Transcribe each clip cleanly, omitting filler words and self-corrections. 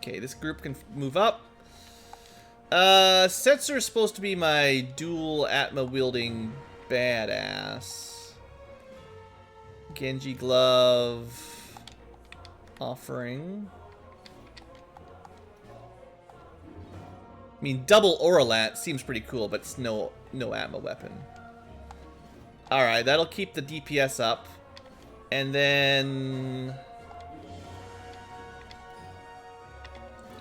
Okay, this group can move up. Setzer is supposed to be my dual Atma-wielding badass. Genji Glove. Offering. I mean, double Auralant seems pretty cool, but it's no Atma weapon. Alright, that'll keep the DPS up. And then...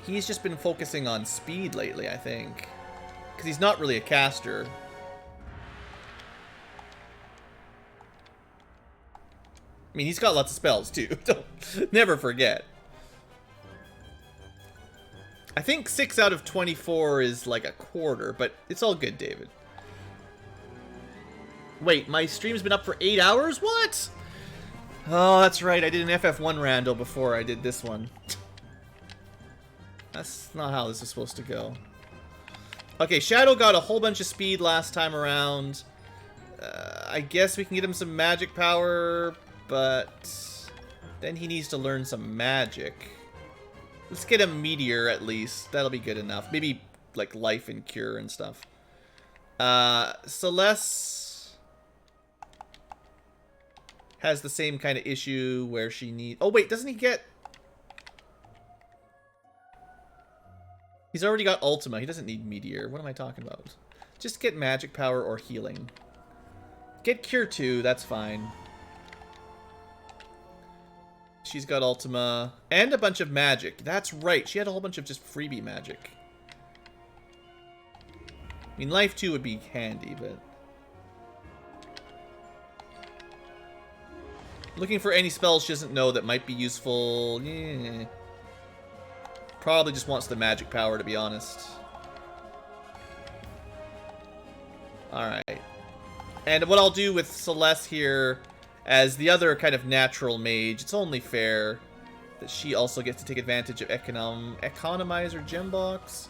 he's just been focusing on speed lately, I think. Because he's not really a caster. I mean, he's got lots of spells, too. Don't never forget. I think 6 out of 24 is like a quarter, but it's all good, David. Wait, my stream's been up for 8 hours? What? Oh, that's right. I did an FF1 rando before I did this one. That's not how this is supposed to go. Okay, Shadow got a whole bunch of speed last time around. I guess we can get him some magic power, but then he needs to learn some magic. Let's get him Meteor at least. That'll be good enough. Maybe like Life and Cure and stuff. Celeste has the same kind of issue where she needs... oh wait, doesn't he get... he's already got Ultima. He doesn't need Meteor. What am I talking about? Just get magic power or healing. Get Cure 2. That's fine. She's got Ultima. And a bunch of magic. That's right. She had a whole bunch of just freebie magic. I mean, Life 2 would be handy, but... looking for any spells she doesn't know that might be useful. Yeah. Probably just wants the magic power, to be honest. Alright. And what I'll do with Celeste here, as the other kind of natural mage, it's only fair that she also gets to take advantage of Economizer Gem Box.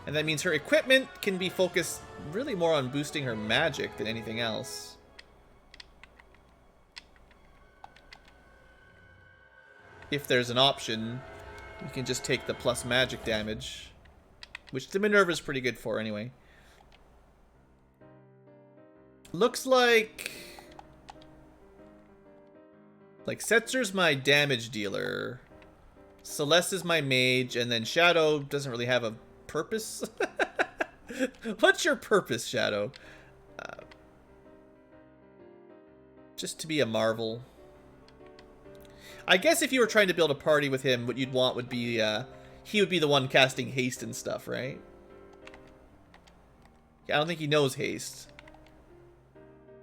And that means her equipment can be focused really more on boosting her magic than anything else. If there's an option, you can just take the plus magic damage, which the Minerva's pretty good for anyway. Looks like Setzer's my damage dealer, Celeste is my mage, and then Shadow doesn't really have a purpose. What's your purpose, Shadow? Just to be a marvel. I guess if you were trying to build a party with him, what you'd want would be, he would be the one casting haste and stuff, right? I don't think he knows haste.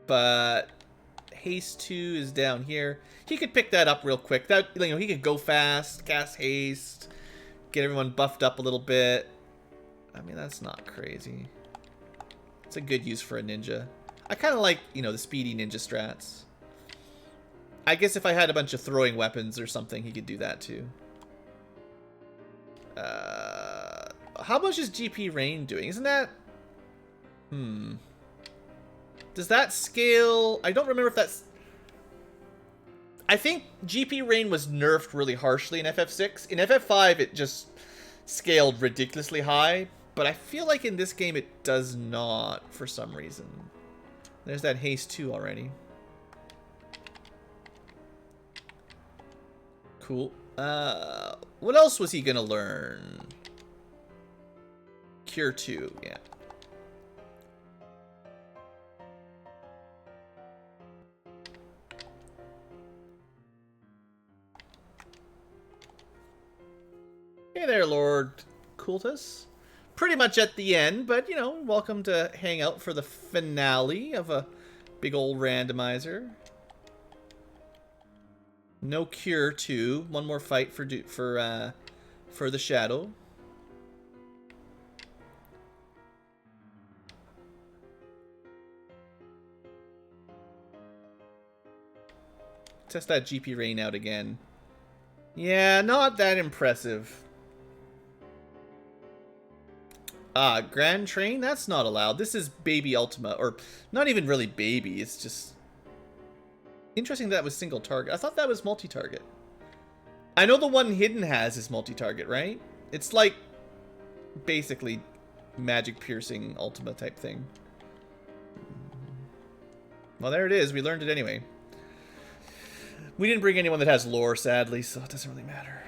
But haste 2 is down here. He could pick that up real quick. That, you know, he could go fast, cast haste, get everyone buffed up a little bit. I mean, that's not crazy. It's a good use for a ninja. I kind of like, you know, the speedy ninja strats. I guess if I had a bunch of throwing weapons or something, he could do that too. How much is GP Rain doing? Isn't that... Does that scale... I don't remember if that's... I think GP Rain was nerfed really harshly in FF6. In FF5, it just scaled ridiculously high. But I feel like in this game, it does not for some reason. There's that haste 2 already. Cool. What else was he gonna learn? Cure 2, yeah. Hey there, Lord Cultus. Pretty much at the end, but, you know, welcome to hang out for the finale of a big old randomizer. No Cure 2. One more fight for the Shadow. Test that GP Rain out again. Yeah, not that impressive. Grand Train? That's not allowed. This is Baby Ultima. Or, not even really baby. It's just... interesting that was single target. I thought that was multi-target. I know the one Hidden has is multi-target, right? It's like basically magic piercing Ultima type thing. Well, there it is. We learned it anyway. We didn't bring anyone that has lore, sadly, so it doesn't really matter.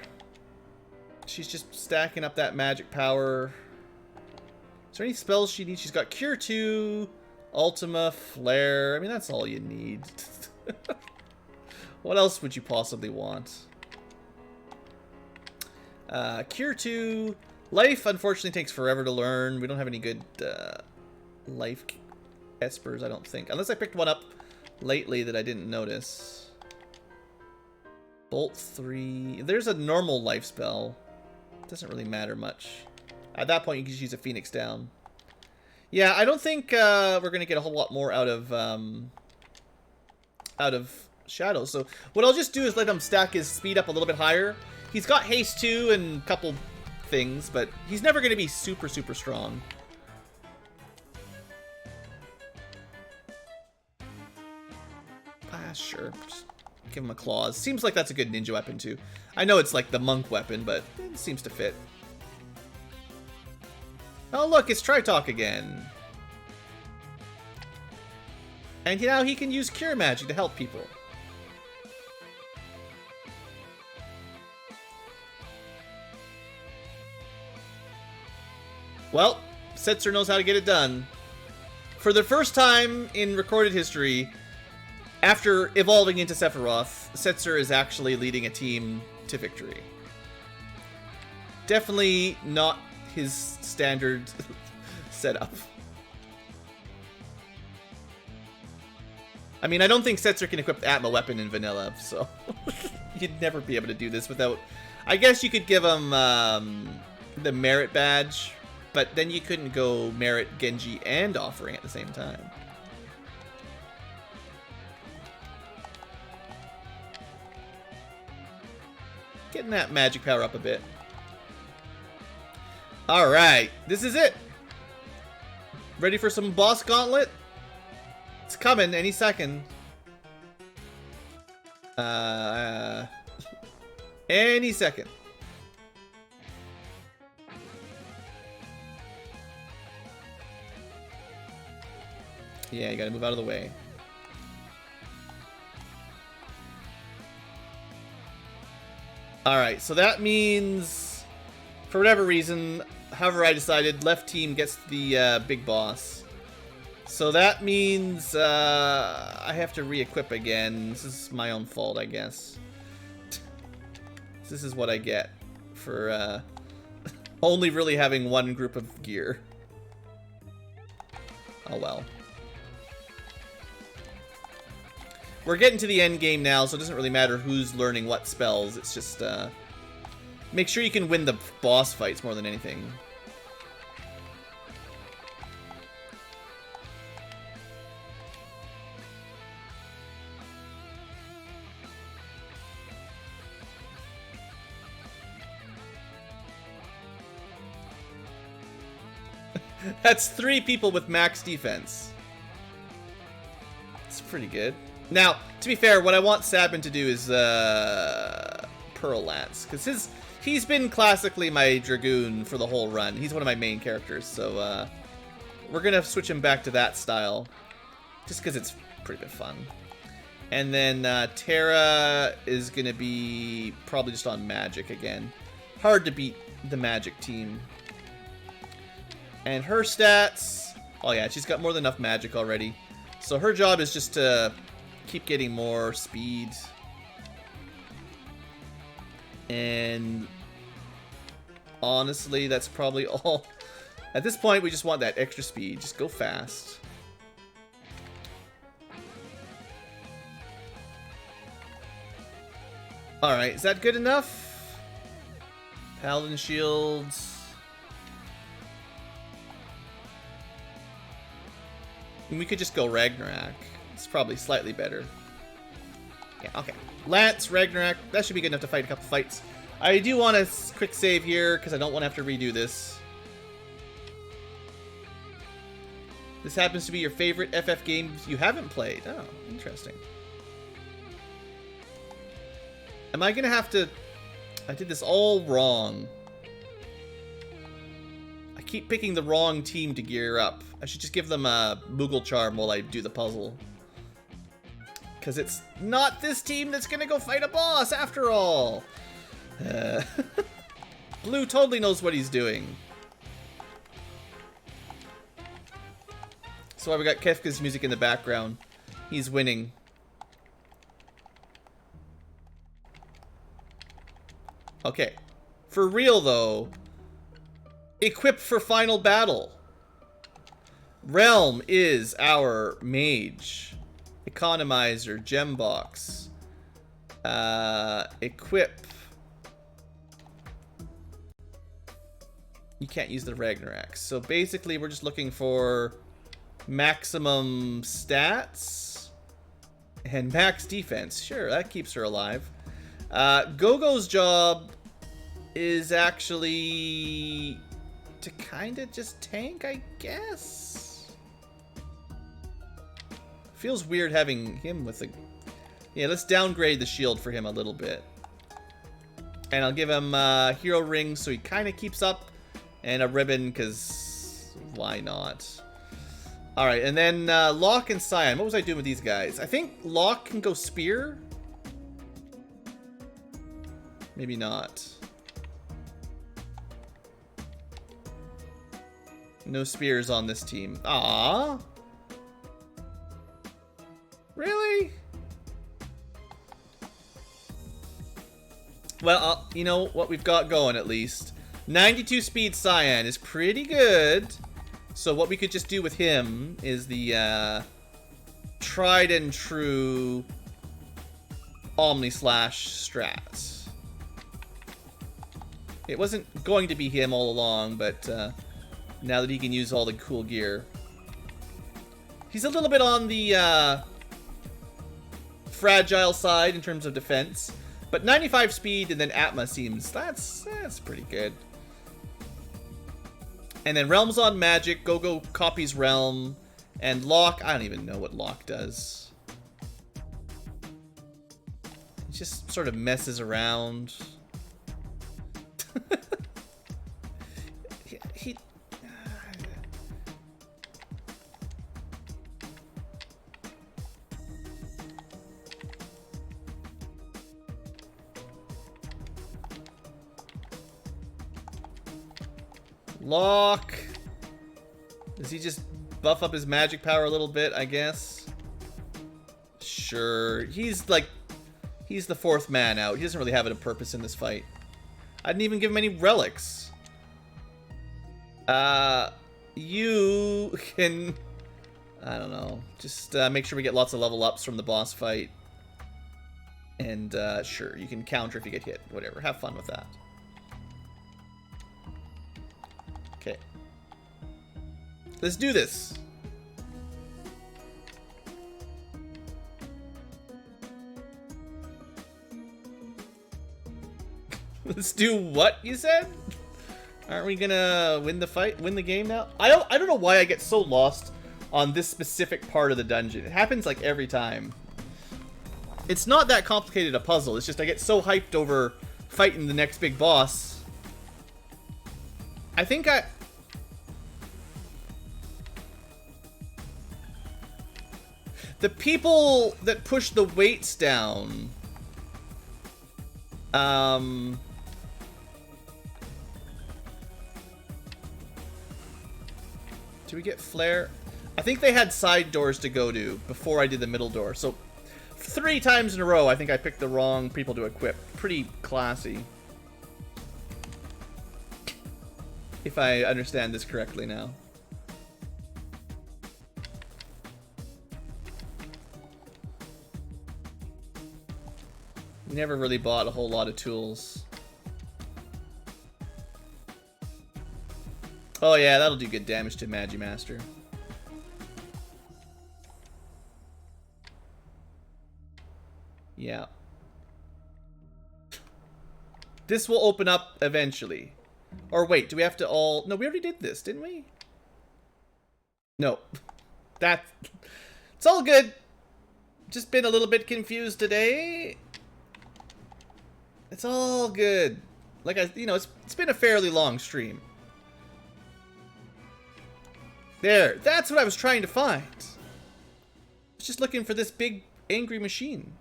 She's just stacking up that magic power. Is there any spells she needs? She's got Cure 2, Ultima, Flare. I mean, that's all you need. What else would you possibly want? Cure 2. Life, unfortunately, takes forever to learn. We don't have any good life espers, I don't think. Unless I picked one up lately that I didn't notice. Bolt 3. There's a normal life spell. It doesn't really matter much. At that point, you can just use a Phoenix down. Yeah, I don't think we're going to get a whole lot more out of Shadow. So what I'll just do is let him stack his speed up a little bit higher. He's got haste 2 and a couple things, but he's never going to be super, super strong. Sure. Just give him a claws. Seems like that's a good ninja weapon, too. I know it's like the monk weapon, but it seems to fit. Oh, look, it's Tritalk again. And now he can use Cure Magic to help people. Well, Setzer knows how to get it done. For the first time in recorded history, after evolving into Sephiroth, Setzer is actually leading a team to victory. Definitely not his standard setup. I mean, I don't think Setzer can equip the Atma weapon in vanilla, so you'd never be able to do this without... I guess you could give him the merit badge, but then you couldn't go merit, Genji, and offering at the same time. Getting that magic power up a bit. Alright, this is it. Ready for some boss gauntlet? It's coming any second. Any second. Yeah, you gotta move out of the way. Alright, so that means, for whatever reason, however I decided, left team gets the big boss. So that means I have to re-equip again. This is my own fault, I guess. This is what I get for only really having one group of gear. Oh well. We're getting to the end game now, so it doesn't really matter who's learning what spells. It's just, make sure you can win the boss fights more than anything. That's 3 people with max defense. It's pretty good. Now, to be fair, what I want Sabin to do is Pearl Lance, because he's been classically my Dragoon for the whole run. He's one of my main characters, so we're gonna switch him back to that style, just because it's pretty bit fun. And then Terra is gonna be probably just on Magic again. Hard to beat the Magic team. And her stats, oh yeah, she's got more than enough Magic already. So her job is just to keep getting more speed. And honestly, that's probably all. At this point, we just want that extra speed. Just go fast. Alright, is that good enough? Paladin shields. And we could just go Ragnarok. It's probably slightly better. Yeah, okay. Lance, Ragnarok, that should be good enough to fight a couple fights. I do want a quick save here, because I don't want to have to redo this. This happens to be your favorite FF games you haven't played. Oh, interesting. Am I going to have to... I did this all wrong. keep picking the wrong team to gear up. I should just give them a Moogle Charm while I do the puzzle. Because it's not this team that's going to go fight a boss, after all. Blue totally knows what he's doing. So we got Kefka's music in the background. He's winning. Okay. For real, though. Equip for final battle. Realm is our mage. Economizer, gem box. Equip. You can't use the Ragnarok. So basically, we're just looking for maximum stats and max defense. Sure, that keeps her alive. Gogo's job is actually to kind of just tank, I guess. Feels weird having him with the... Yeah, let's downgrade the shield for him a little bit. And I'll give him hero ring so he kind of keeps up. And a ribbon, because why not? Alright, and then Locke and Cyan. What was I doing with these guys? I think Locke can go spear. Maybe not. No spears on this team. Aww. Really? Well, you know what we've got going at least. 92 speed Cyan is pretty good. So what we could just do with him is the tried and true Omni Slash strat. It wasn't going to be him all along, but now that he can use all the cool gear. He's a little bit on the fragile side in terms of defense, but 95 speed and then Atma seems, that's pretty good. And then Realm's on magic, Gogo copies Realm, and Locke, I don't even know what Locke does. He just sort of messes around. he Locke. Does he just buff up his magic power a little bit, I guess? Sure. He's the fourth man out. He doesn't really have a purpose in this fight. I didn't even give him any relics. You can... I don't know. Just make sure we get lots of level ups from the boss fight. And sure, you can counter if you get hit. Whatever. Have fun with that. Okay. Let's do this. Let's do what, you said? Aren't we gonna win the fight, win the game now? I don't know why I get so lost on this specific part of the dungeon. It happens like every time. It's not that complicated a puzzle. It's just I get so hyped over fighting the next big boss. I think the people that push the weights down, do we get flare? I think they had side doors to go to before I did the middle door. So 3 times in a row, I think I picked the wrong people to equip. Pretty classy. If I understand this correctly now. Never really bought a whole lot of tools. Oh yeah, that'll do good damage to Magimaster. Yeah. This will open up eventually. Or wait, do we have to all... No, we already did this, didn't we? No. It's all good. Just been a little bit confused today. It's all good. Like, it's been a fairly long stream. There, that's what I was trying to find. I was just looking for this big angry machine.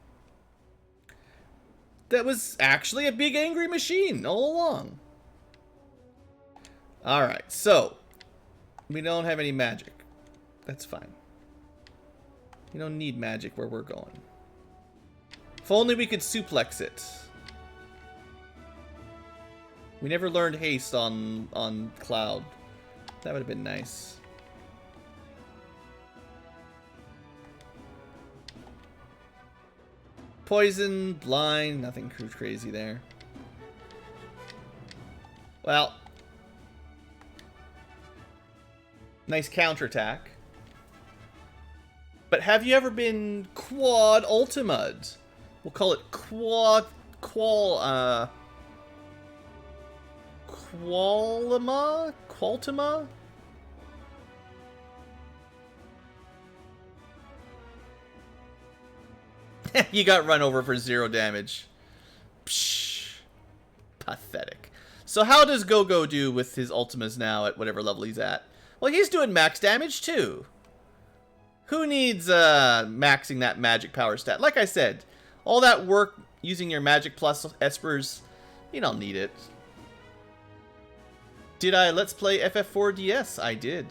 That was actually a big angry machine all along. Alright, so we don't have any magic. That's fine. We don't need magic where we're going. If only we could suplex it. We never learned haste on Cloud. That would have been nice. Poison, blind, nothing crazy there. Well, nice counterattack. But have you ever been quad ultima'd? We'll call it Qualtima? You got run over for 0 damage. Psh, pathetic. So how does Go-Go do with his ultimas now at whatever level he's at? Well, he's doing max damage too. Who needs maxing that magic power stat? Like I said, all that work using your magic plus espers, you don't need it. Did I let's play FF4DS? I did.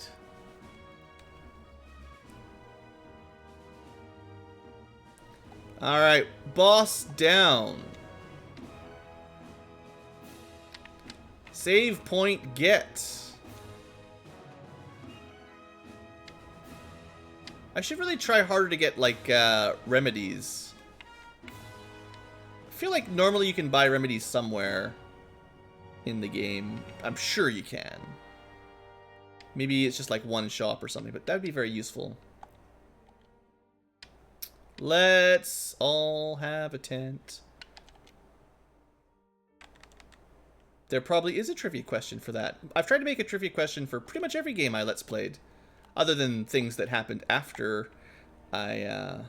Alright, boss down. Save point get. I should really try harder to get, like, remedies. I feel like normally you can buy remedies somewhere in the game. I'm sure you can. Maybe it's just like one shop or something, but that would be very useful. Let's all have a tent. There probably is a trivia question for that. I've tried to make a trivia question for pretty much every game I Let's Played. Other than things that happened after I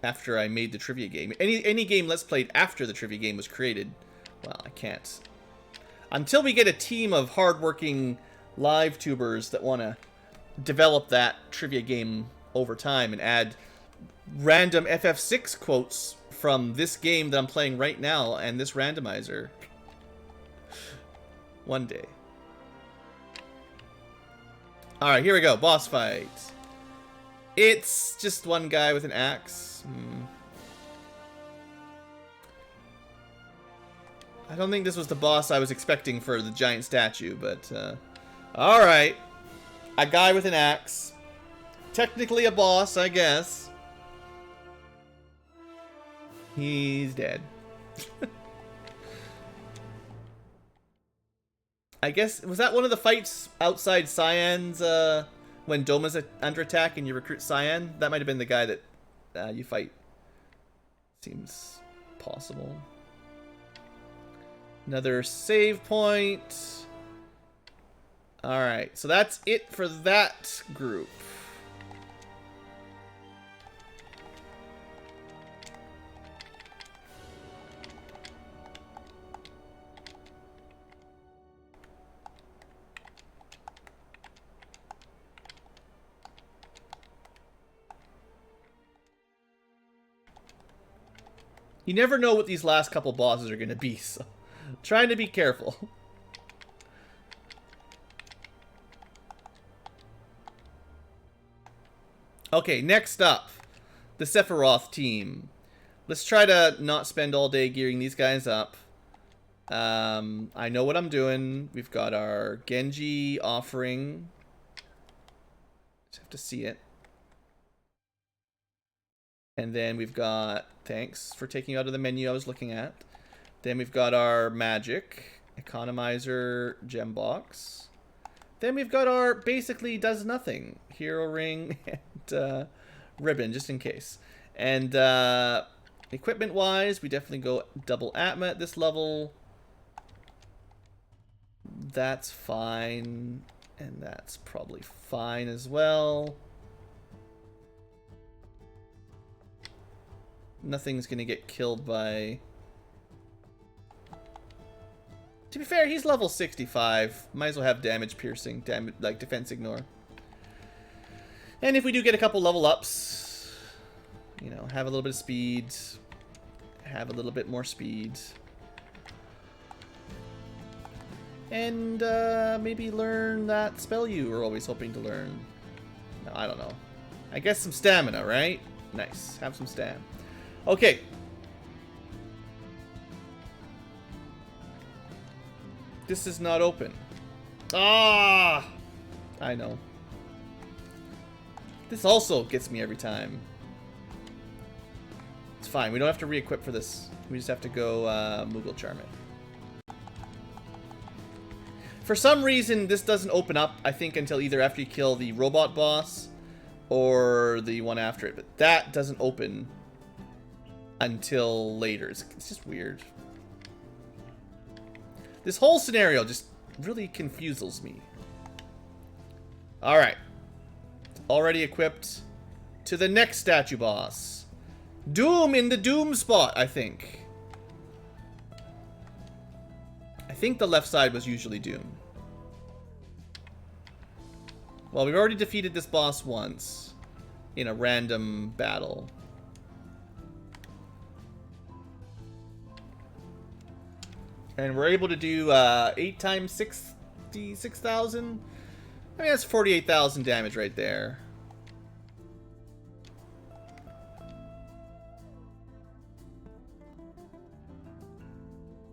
made the trivia game. Any game Let's Played after the trivia game was created, well, I can't. Until we get a team of hardworking live tubers that want to develop that trivia game over time and add random FF6 quotes from this game that I'm playing right now and this randomizer. One day. Alright, here we go. Boss fight. It's just one guy with an axe. I don't think this was the boss I was expecting for the giant statue, but alright. A guy with an axe. Technically a boss, I guess. He's dead. I guess, was that one of the fights outside Cyan's, when Doma's under attack and you recruit Cyan? That might have been the guy that you fight. Seems possible. Another save point. Alright, so that's it for that group. You never know what these last couple bosses are going to be, so I'm trying to be careful. Okay, next up, the Sephiroth team. Let's try to not spend all day gearing these guys up. I know what I'm doing. We've got our Genji offering. Just have to see it. And then we've got, thanks for taking out of the menu I was looking at. Then we've got our magic, economizer, gem box. Then we've got our basically does nothing, hero ring and ribbon, just in case. And equipment wise, we definitely go double Atma at this level. That's fine. And that's probably fine as well. Nothing's gonna get killed by To be fair, he's level 65. Might as well have damage piercing, like defense ignore. And if we do get a couple level ups, you know, have a little bit of speed, have a little bit more speed. And maybe learn that spell you were always hoping to learn. No, I don't know. I guess some stamina, right? Nice. Have some stam. Okay. This is not open. Ah! I know. This also gets me every time. It's fine. We don't have to re-equip for this. We just have to go Moogle Charm it. For some reason, this doesn't open up, I think, until either after you kill the robot boss or the one after it. But that doesn't open until later. It's just weird. This whole scenario just really confuses me. Alright. Already equipped to the next statue boss. Doom in the Doom spot, I think. I think the left side was usually Doom. Well, we've already defeated this boss once in a random battle. And we're able to do 8 times 66,000. I mean, that's 48,000 damage right there.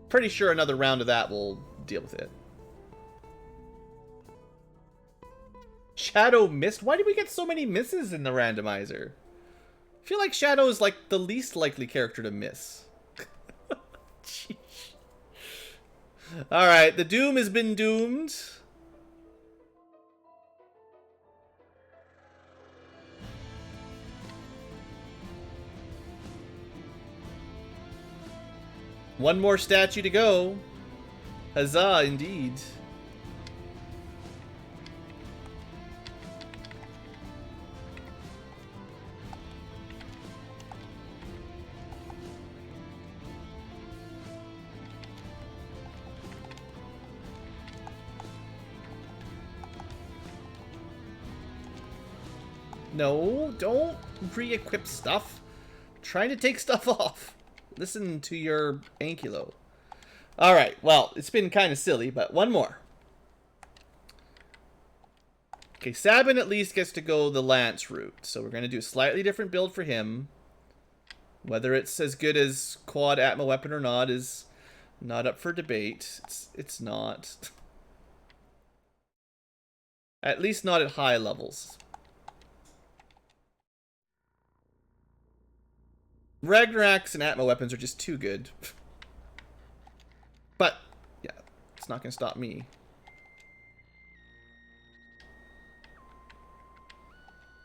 Pretty sure another round of that will deal with it. Shadow missed? Why did we get so many misses in the randomizer? I feel like Shadow is like the least likely character to miss. Jeez. Alright, the Doom has been doomed. One more statue to go. Huzzah, indeed. No, don't re-equip stuff. I'm trying to take stuff off. Listen to your Ankylo. Alright, well, it's been kind of silly, but one more. Okay, Sabin at least gets to go the Lance route. So we're going to do a slightly different build for him. Whether it's as good as quad Atma weapon or not is not up for debate. It's not. At least not at high levels. Ragnarok's and Atma weapons are just too good. But, yeah, it's not going to stop me.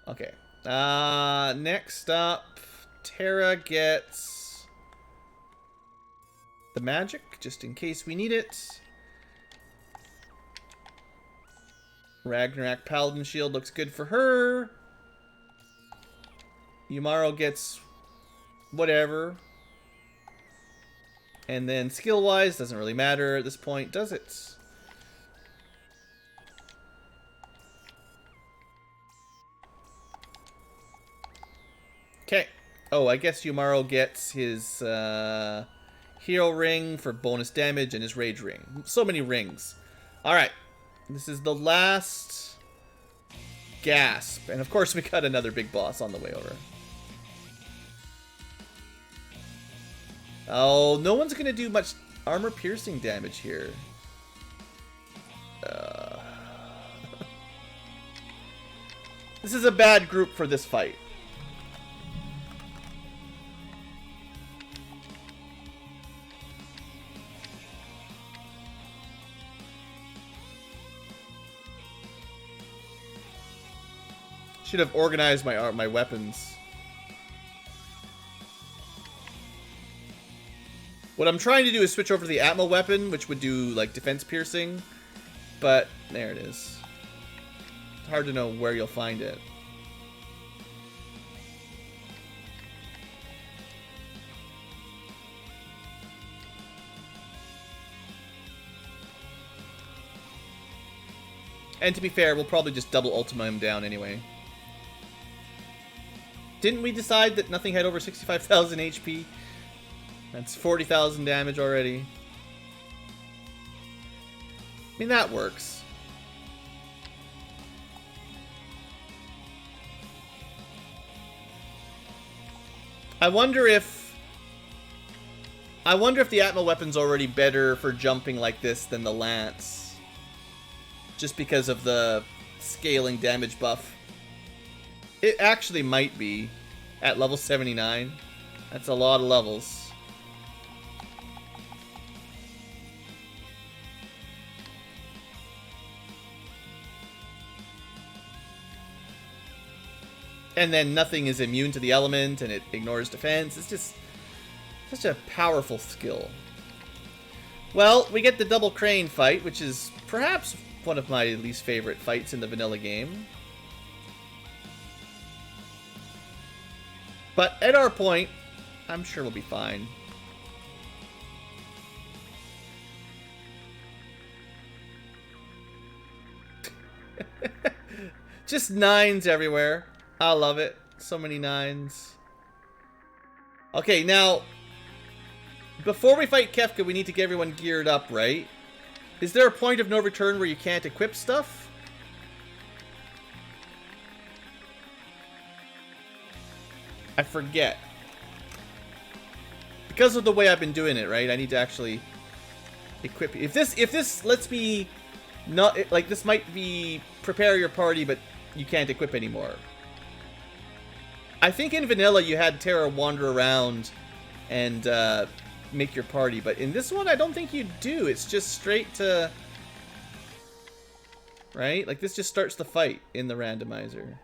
Okay. Next up, Terra gets the magic, just in case we need it. Ragnarok Paladin Shield looks good for her. Yumaro gets whatever. And then skill-wise, doesn't really matter at this point, does it? Okay. Oh, I guess Yumaro gets his hero ring for bonus damage and his rage ring. So many rings. Alright. This is the last gasp. And of course we got another big boss on the way over. Oh, no one's going to do much armor piercing damage here. This is a bad group for this fight. Should have organized my weapons. What I'm trying to do is switch over to the Atma weapon, which would do like defense piercing, but there it is. It's hard to know where you'll find it. And to be fair, we'll probably just double Ultima him down anyway. Didn't we decide that nothing had over 65,000 HP? That's 40,000 damage already. I mean, that works. I wonder if the Atma weapon's already better for jumping like this than the Lance. Just because of the scaling damage buff. It actually might be at level 79. That's a lot of levels. And then nothing is immune to the element, and it ignores defense. It's just such a powerful skill. Well, we get the double crane fight, which is perhaps one of my least favorite fights in the vanilla game. But at our point, I'm sure we'll be fine. Just 9s everywhere. I love it. So many 9s. Okay, now, before we fight Kefka, we need to get everyone geared up, right? Is there a point of no return where you can't equip stuff? I forget. Because of the way I've been doing it, right? I need to actually equip. If this lets me not, like, this might be prepare your party, but you can't equip anymore. I think in vanilla you had Terra wander around and make your party, but in this one I don't think you do. It's just straight to, right? Like, this just starts the fight in the randomizer.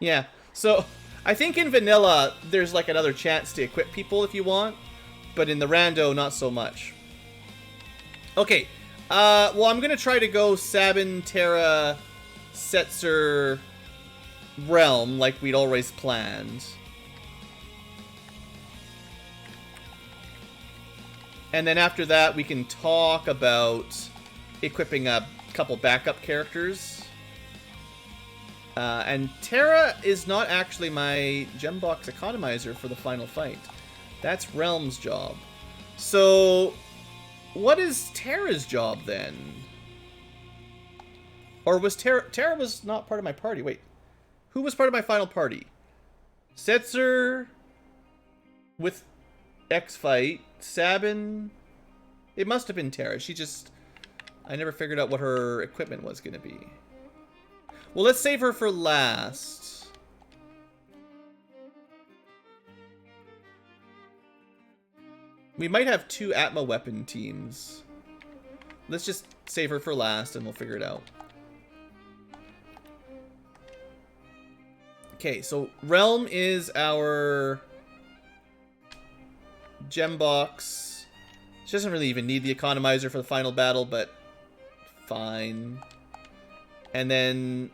Yeah, so I think in vanilla there's like another chance to equip people if you want, but in the rando not so much. Okay, well, I'm gonna try to go Sabin, Terra, Setzer, Realm like we'd always planned. And then after that we can talk about equipping a couple backup characters. And Terra is not actually my gem box economizer for the final fight. That's Realm's job. So what is Terra's job then? Or was Terra was not part of my party. Wait. Who was part of my final party? Setzer with X-Fight, Sabin. It must have been Terra. She just, I never figured out what her equipment was going to be. Well, let's save her for last. We might have 2 Atma weapon teams. Let's just save her for last and we'll figure it out. Okay, so Realm is our gem box. She doesn't really even need the economizer for the final battle, but fine. And then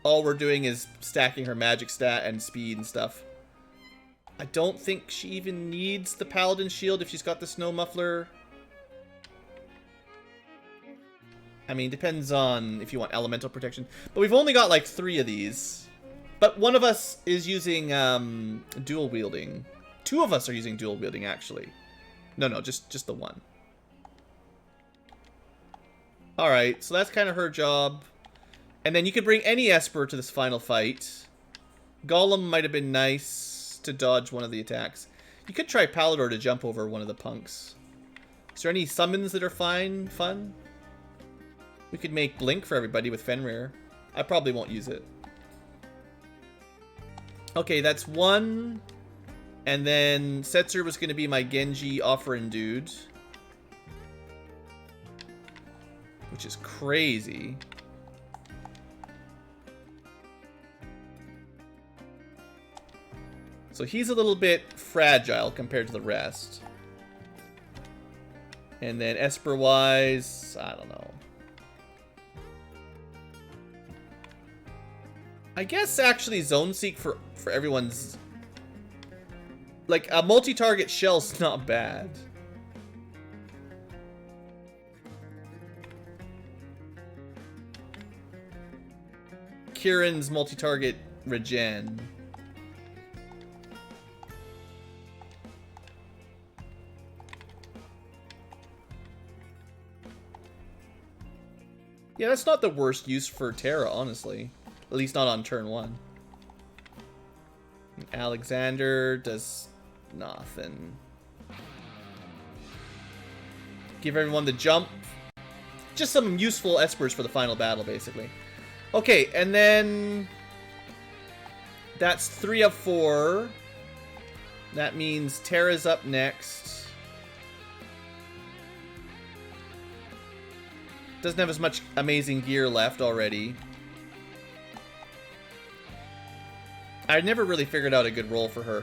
all we're doing is stacking her magic stat and speed and stuff. I don't think she even needs the paladin shield if she's got the snow muffler. I mean, depends on if you want elemental protection. But we've only got like 3 of these. But one of us is using dual wielding. 2 of us are using dual wielding, actually. No, just the one. Alright, so that's kind of her job. And then you could bring any Esper to this final fight. Golem might have been nice to dodge one of the attacks. You could try Palador to jump over one of the punks. Is there any summons that are fun? We could make Blink for everybody with Fenrir. I probably won't use it. Okay, that's 1. And then Setzer was going to be my Genji offering dude. Which is crazy. So he's a little bit fragile compared to the rest. And then Esper-wise, I don't know. I guess actually Zone Seek for everyone's... Like, a multi-target shell's not bad. Kieran's multi-target regen. Yeah, that's not the worst use for Terra, honestly. At least not on turn 1. Alexander does nothing. Give everyone the jump. Just some useful espers for the final battle, basically. Okay, and then... that's 3 of 4. That means Terra's up next. Doesn't have as much amazing gear left already. I never really figured out a good role for her.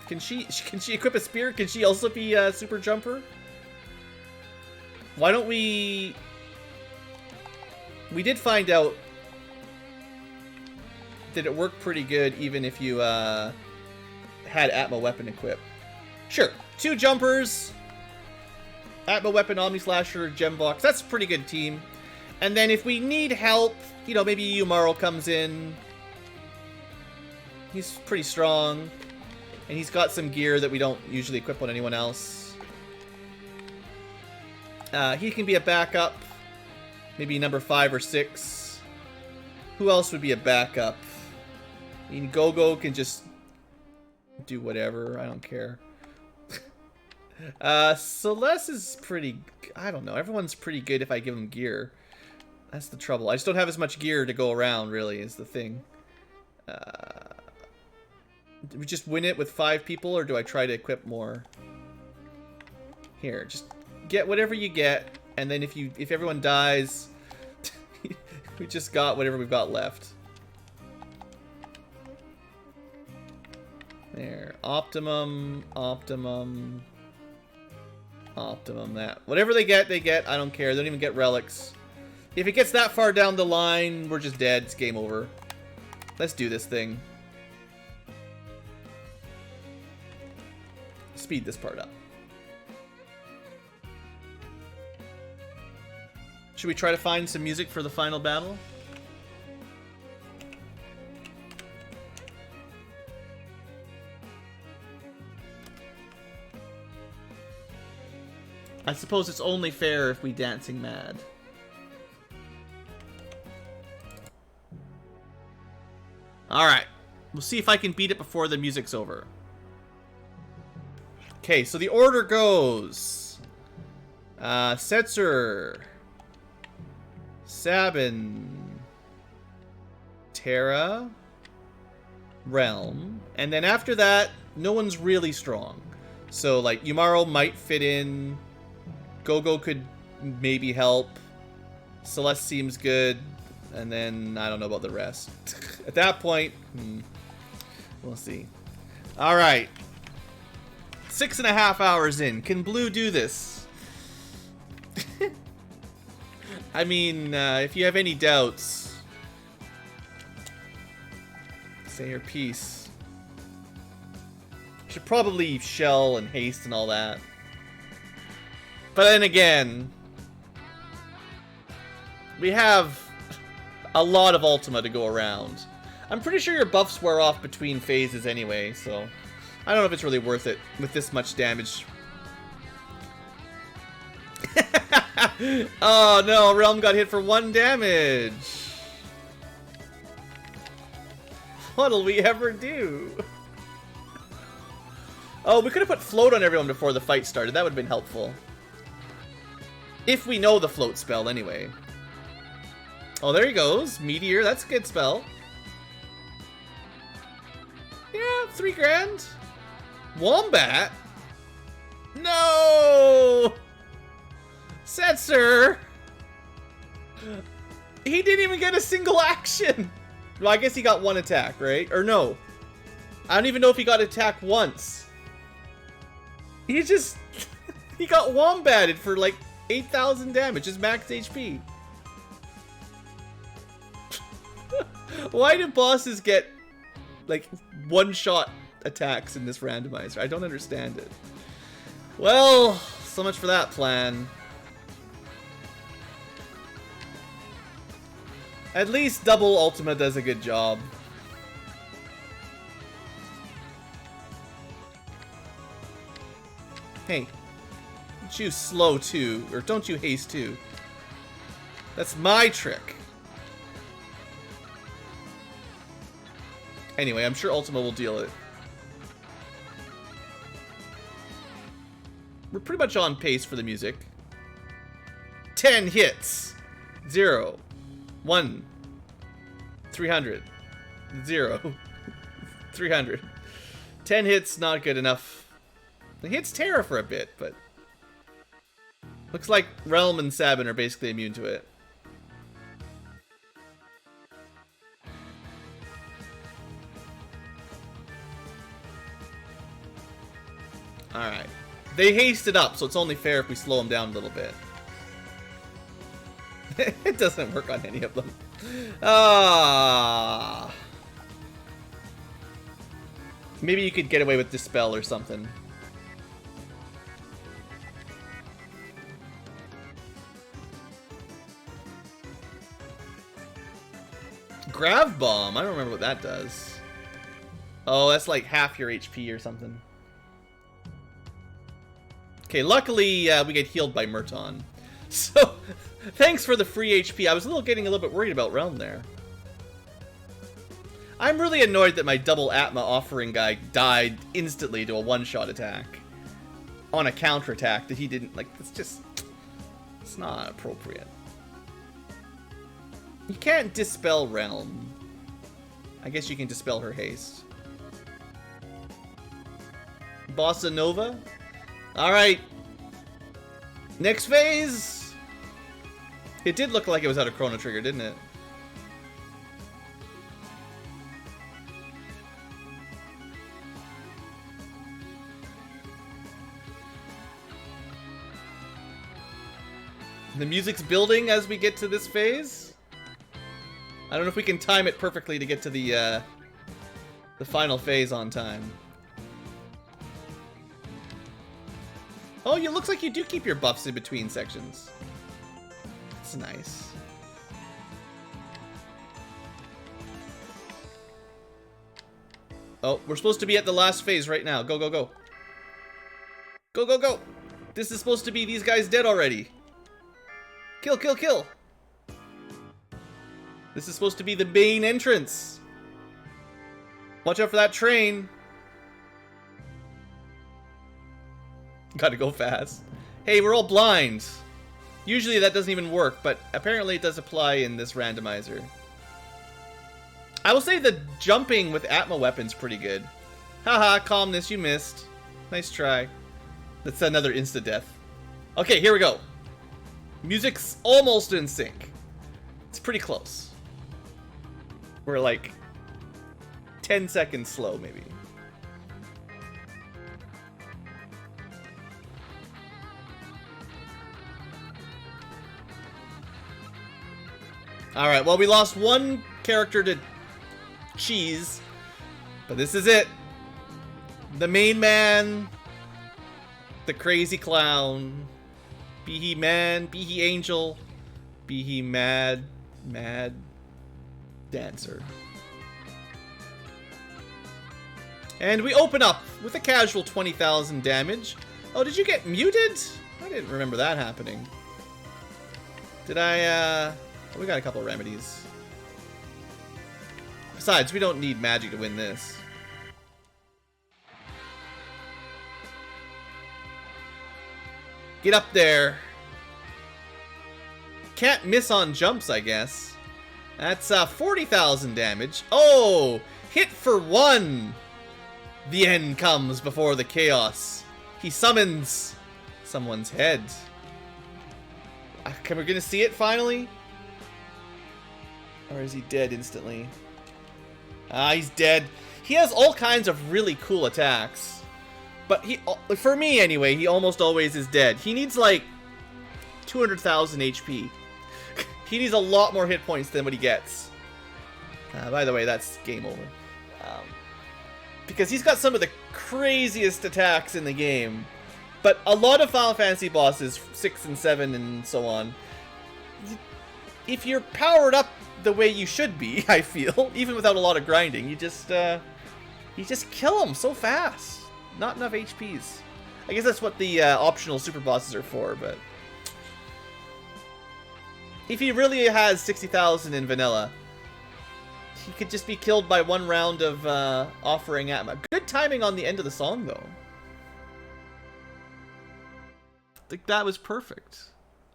Can she equip a spear? Can she also be a super jumper? Why don't we... We did find out that it worked pretty good even if you had Atma weapon equipped. Sure. 2 jumpers, Atma weapon, Omni Slasher, Gemvox. That's a pretty good team. And then if we need help, you know, maybe Umaro comes in. He's pretty strong. And he's got some gear that we don't usually equip on anyone else. He can be a backup. Maybe number 5 or 6. Who else would be a backup? I mean, Gogo can just do whatever. I don't care. Celeste is pretty... I don't know. Everyone's pretty good if I give them gear. That's the trouble. I just don't have as much gear to go around, really, is the thing. Do we just win it with 5 people, or do I try to equip more? Here, just get whatever you get, and then if everyone dies, we just got whatever we've got left. There. Optimum, optimum, optimum, that. Whatever they get, they get. I don't care. They don't even get relics. If it gets that far down the line, we're just dead. It's game over. Let's do this thing. Speed this part up. Should we try to find some music for the final battle? I suppose it's only fair if we dancing mad. Alright. We'll see if I can beat it before the music's over. Okay, so the order goes... Setzer... Sabin... Terra... Realm... And then after that, no one's really strong. So, like, Umaro might fit in... Gogo could maybe help. Celeste seems good. And then, I don't know about the rest. At that point, we'll see. Alright. 6.5 hours in. Can Blue do this? I mean, if you have any doubts, say your piece. Should probably shell and haste and all that. But then again, we have a lot of Ultima to go around. I'm pretty sure your buffs wear off between phases anyway, so I don't know if it's really worth it with this much damage. Oh no, Realm got hit for 1 damage. What'll we ever do? Oh, we could have put float on everyone before the fight started. That would have been helpful. If we know the float spell, anyway. Oh, there he goes. Meteor, that's a good spell. Yeah, 3 grand. Wombat? No! Setzer! He didn't even get a single action! Well, I guess he got 1 attack, right? Or no. I don't even know if he got attacked once. He just... he got wombatted for like 8,000 damage, his max HP. Why do bosses get like 1-shot attacks in this randomizer? I don't understand it. Well, so much for that plan. At least double Ultima does a good job. Hey, don't you slow too, or don't you haste too. That's my trick. Anyway, I'm sure Ultima will deal it. We're pretty much on pace for the music. 10 hits. 0. 1. 300. 0. 300. 10 hits, not good enough. It hits Terra for a bit, but... looks like Realm and Sabin are basically immune to it. Alright. They hasted up, so it's only fair if we slow them down a little bit. It doesn't work on any of them. Ah. Maybe you could get away with Dispel or something. Grav Bomb. I don't remember what that does. Oh, that's like half your HP or something. Okay, luckily we get healed by Murton. So, thanks for the free HP. I was getting a little bit worried about Realm there. I'm really annoyed that my double Atma offering guy died instantly to a one-shot attack. On a counterattack that he didn't, like, it's not appropriate. You can't dispel Realm. I guess you can dispel her haste. Bossa Nova? Alright. Next phase! It did look like it was out of Chrono Trigger, didn't it? The music's building as we get to this phase. I don't know if we can time it perfectly to get to the final phase on time. Oh, it looks like you do keep your buffs in between sections. That's nice. Oh, we're supposed to be at the last phase right now. Go, go, go. Go, go, go. This is supposed to be these guys dead already. Kill, kill, kill. This is supposed to be the main entrance. Watch out for that train. Gotta go fast. Hey, we're all blind. Usually that doesn't even work, but apparently it does apply in this randomizer. I will say the jumping with Atma weapon's pretty good. Haha, calmness, you missed. Nice try. That's another insta-death. Okay, here we go. Music's almost in sync. It's pretty close. We're like 10 seconds slow, maybe. Alright, well, we lost one character to cheese, but this is it. The main man, the crazy clown, be he man, be he angel, be he mad dancer. And we open up with a casual 20,000 damage. Oh, did you get muted? I didn't remember that happening. Did I, we got a couple of remedies. Besides, we don't need magic to win this. Get up there. Can't miss on jumps, I guess. That's 40,000 damage. Oh, hit for 1. The end comes before the chaos. He summons someone's head. We're gonna see it finally? Or is he dead instantly? Ah, he's dead. He has all kinds of really cool attacks. But for me anyway, he almost always is dead. He needs like 200,000 HP. He needs a lot more hit points than what he gets. By the way, that's game over. Because he's got some of the craziest attacks in the game. But a lot of Final Fantasy bosses, 6 and 7 and so on, if you're powered up the way you should be, I feel. Even without a lot of grinding. You just kill them so fast. Not enough HPs. I guess that's what the optional super bosses are for, but... If he really has 60,000 in vanilla, he could just be killed by one round of offering at him. Good timing on the end of the song, though. I think that was perfect.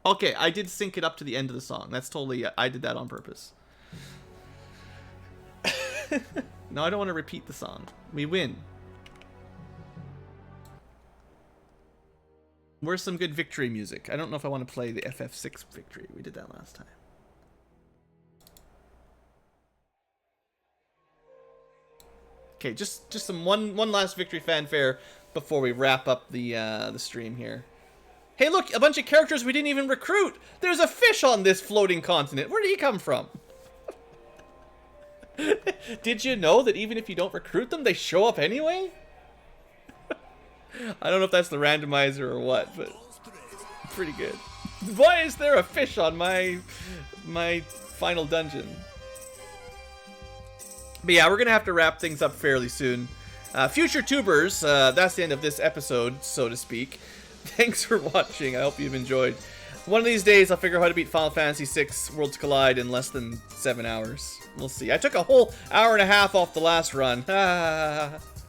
Okay, I did sync it up to the end of the song. That's totally... I did that on purpose. No, I don't want to repeat the song. We win. Where's some good victory music? I don't know if I want to play the FF6 victory. We did that last time. Okay, just some one last victory fanfare before we wrap up the stream here. Hey, look, a bunch of characters we didn't even recruit. There's a fish on this floating continent. Where did he come from? Did you know that even if you don't recruit them, they show up anyway? I don't know if that's the randomizer or what, but pretty good. Why is there a fish on my final dungeon? But yeah, we're gonna have to wrap things up fairly soon. Future tubers, that's the end of this episode, so to speak. Thanks for watching. I hope you've enjoyed. One of these days, I'll figure out how to beat Final Fantasy VI Worlds Collide in less than 7 hours. We'll see. I took a whole hour and a half off the last run.